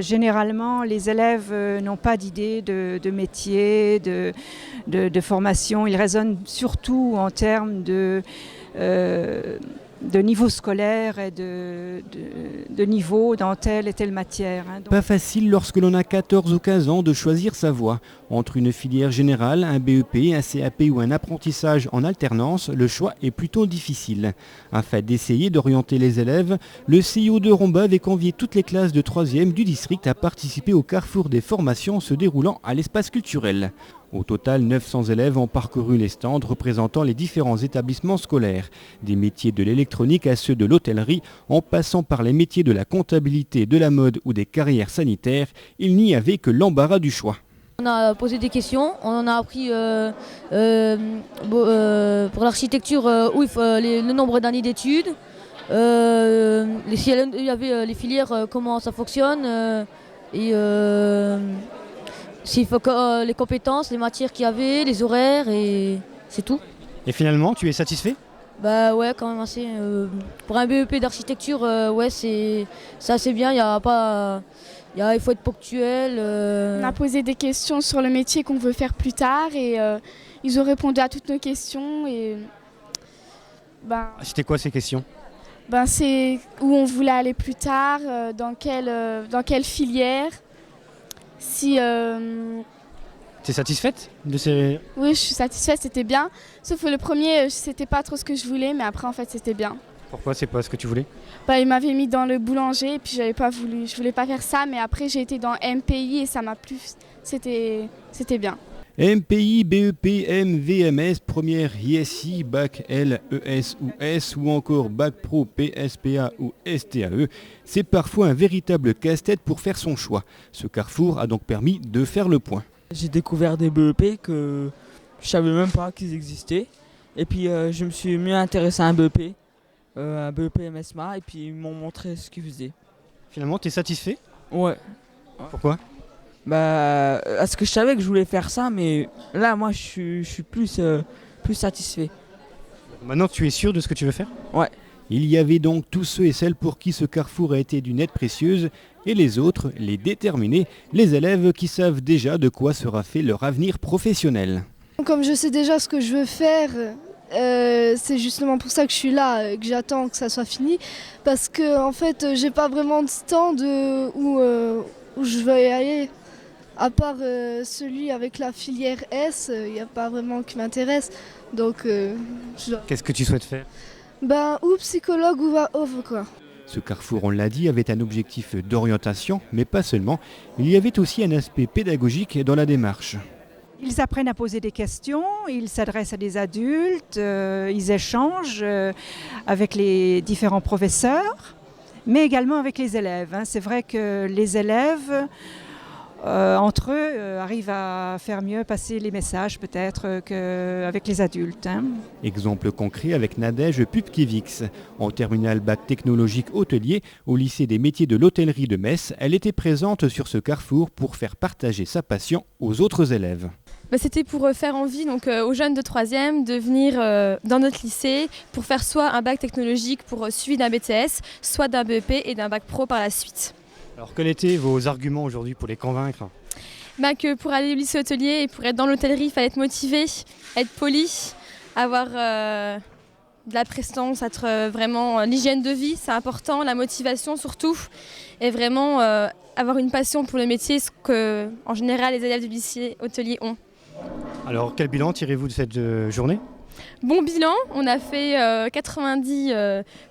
Généralement, les élèves n'ont pas d'idée de métier, de formation. Ils raisonnent surtout en termes de niveau scolaire et de niveau dans telle et telle matière. Pas facile lorsque l'on a 14 ou 15 ans de choisir sa voie. Entre une filière générale, un BEP, un CAP ou un apprentissage en alternance, le choix est plutôt difficile. Afin d'essayer d'orienter les élèves, le CIO de Romba avait convié toutes les classes de 3e du district à participer au carrefour des formations se déroulant à l'espace culturel. Au total, 900 élèves ont parcouru les stands représentant les différents établissements scolaires, des métiers de l'électronique à ceux de l'hôtellerie, en passant par les métiers de la comptabilité, de la mode ou des carrières sanitaires, il n'y avait que l'embarras du choix. On a posé des questions, on en a appris pour l'architecture où il faut le nombre d'années d'études, il y avait les filières, comment ça fonctionne, et s'il faut les compétences, les matières qu'il y avait, les horaires, et c'est tout. Et finalement, tu es satisfait ? Bah ouais, quand même assez. Pour un BEP d'architecture, ouais, c'est assez bien. Il faut être ponctuel. On a posé des questions sur le métier qu'on veut faire plus tard et ils ont répondu à toutes nos questions. C'était quoi ces questions ? C'est où on voulait aller plus tard, dans quelle filière. T'es satisfaite de ces... Oui, je suis satisfaite, c'était bien. Sauf que le premier, c'était pas trop ce que je voulais, mais après, en fait, c'était bien. Pourquoi c'est pas ce que tu voulais ? Il m'avait mis dans le boulanger et puis je voulais pas faire ça, mais après, j'ai été dans MPI et ça m'a plu. C'était bien. MPI, BEP, MVMS, première ISI, Bac L, ES ou S ou encore Bac Pro, PSPA ou STAE, c'est parfois un véritable casse-tête pour faire son choix. Ce carrefour a donc permis de faire le point. J'ai découvert des BEP que je savais même pas qu'ils existaient. Et puis je me suis mieux intéressé à un BEP MSMA, et puis ils m'ont montré ce qu'ils faisaient. Finalement, tu es satisfait ? Ouais. Pourquoi ? Parce que je savais que je voulais faire ça, mais là, moi, je suis plus satisfait. Maintenant, tu es sûr de ce que tu veux faire ? Ouais. Il y avait donc tous ceux et celles pour qui ce carrefour a été d'une aide précieuse, et les autres, les déterminés, les élèves qui savent déjà de quoi sera fait leur avenir professionnel. Comme je sais déjà ce que je veux faire, c'est justement pour ça que je suis là, que j'attends que ça soit fini, parce que en fait, j'ai pas vraiment de stand où je veux y aller. À part celui avec la filière S, il n'y a pas vraiment qui m'intéresse. Donc, Qu'est-ce que tu souhaites faire ? Ou psychologue ou quoi. Ce carrefour, on l'a dit, avait un objectif d'orientation, mais pas seulement. Il y avait aussi un aspect pédagogique dans la démarche. Ils apprennent à poser des questions, ils s'adressent à des adultes, ils échangent avec les différents professeurs, mais également avec les élèves. C'est vrai que les élèves, entre eux, arrivent à faire mieux passer les messages peut-être qu'avec les adultes. Exemple concret avec Nadège Pupkiewicz. En terminale bac technologique hôtelier au lycée des métiers de l'hôtellerie de Metz, elle était présente sur ce carrefour pour faire partager sa passion aux autres élèves. C'était pour faire envie aux jeunes de 3e de venir dans notre lycée pour faire soit un bac technologique pour suivi d'un BTS, soit d'un BEP et d'un bac pro par la suite. Alors quels étaient vos arguments aujourd'hui pour les convaincre ? Que pour aller au lycée hôtelier et pour être dans l'hôtellerie, il fallait être motivé, être poli, avoir de la prestance, être vraiment l'hygiène de vie, c'est important, la motivation surtout, et vraiment avoir une passion pour le métier, ce que en général les élèves du lycée hôtelier ont. Alors quel bilan tirez-vous de cette journée ? Bon bilan, on a fait 90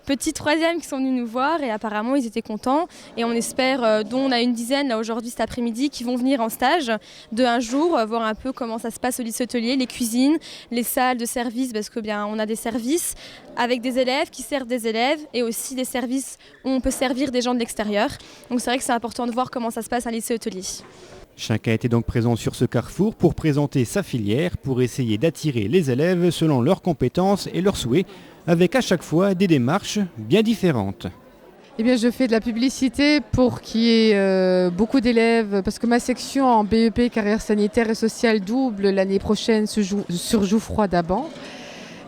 petits 3e qui sont venus nous voir et apparemment ils étaient contents et on espère, dont on a une dizaine là aujourd'hui cet après-midi qui vont venir en stage de un jour, voir un peu comment ça se passe au lycée hôtelier, les cuisines, les salles de service parce que on a des services avec des élèves qui servent des élèves et aussi des services où on peut servir des gens de l'extérieur. Donc c'est vrai que c'est important de voir comment ça se passe à un lycée hôtelier. Chacun était donc présent sur ce carrefour pour présenter sa filière, pour essayer d'attirer les élèves selon leurs compétences et leurs souhaits, avec à chaque fois des démarches bien différentes. Je fais de la publicité pour qu'il y ait beaucoup d'élèves, parce que ma section en BEP carrière sanitaire et sociale double l'année prochaine sur Jouffroy d'Aban.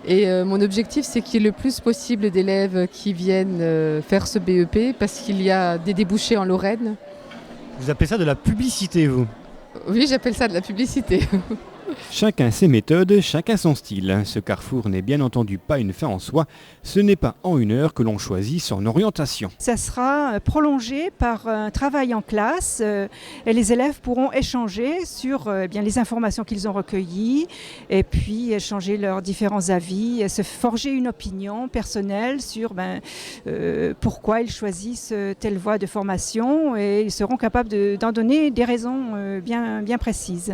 Et mon objectif, c'est qu'il y ait le plus possible d'élèves qui viennent faire ce BEP, parce qu'il y a des débouchés en Lorraine. Vous appelez ça de la publicité, vous? Oui, j'appelle ça de la publicité. Chacun ses méthodes, chacun son style. Ce carrefour n'est bien entendu pas une fin en soi. Ce n'est pas en 1 heure que l'on choisit son orientation. Ça sera prolongé par un travail en classe et les élèves pourront échanger sur bien les informations qu'ils ont recueillies et puis échanger leurs différents avis et se forger une opinion personnelle sur pourquoi ils choisissent telle voie de formation et ils seront capables d'en donner des raisons bien précises.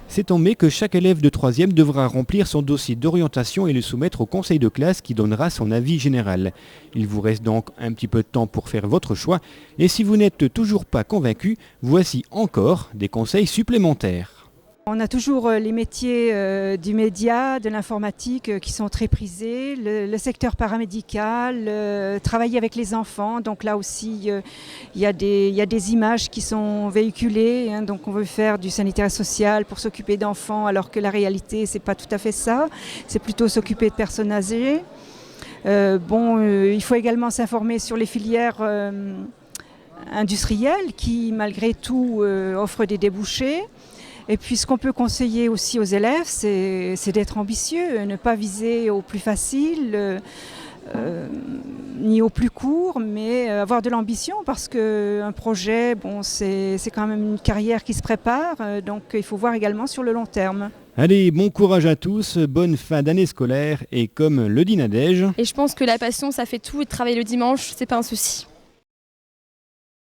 C'est en mai que chaque élève de 3e devra remplir son dossier d'orientation et le soumettre au conseil de classe qui donnera son avis général. Il vous reste donc un petit peu de temps pour faire votre choix et si vous n'êtes toujours pas convaincu, voici encore des conseils supplémentaires. On a toujours les métiers du média, de l'informatique qui sont très prisés, le secteur paramédical, travailler avec les enfants. Donc là aussi, il y a des images qui sont véhiculées. Donc on veut faire du sanitaire social pour s'occuper d'enfants alors que la réalité, c'est pas tout à fait ça. C'est plutôt s'occuper de personnes âgées. Il faut également s'informer sur les filières industrielles qui, malgré tout, offrent des débouchés. Et puis ce qu'on peut conseiller aussi aux élèves, c'est d'être ambitieux, ne pas viser au plus facile, ni au plus court, mais avoir de l'ambition parce qu'un projet, c'est quand même une carrière qui se prépare, donc il faut voir également sur le long terme. Allez, bon courage à tous, bonne fin d'année scolaire et comme le dit Nadège... Et je pense que la passion, ça fait tout et de travailler le dimanche, c'est pas un souci.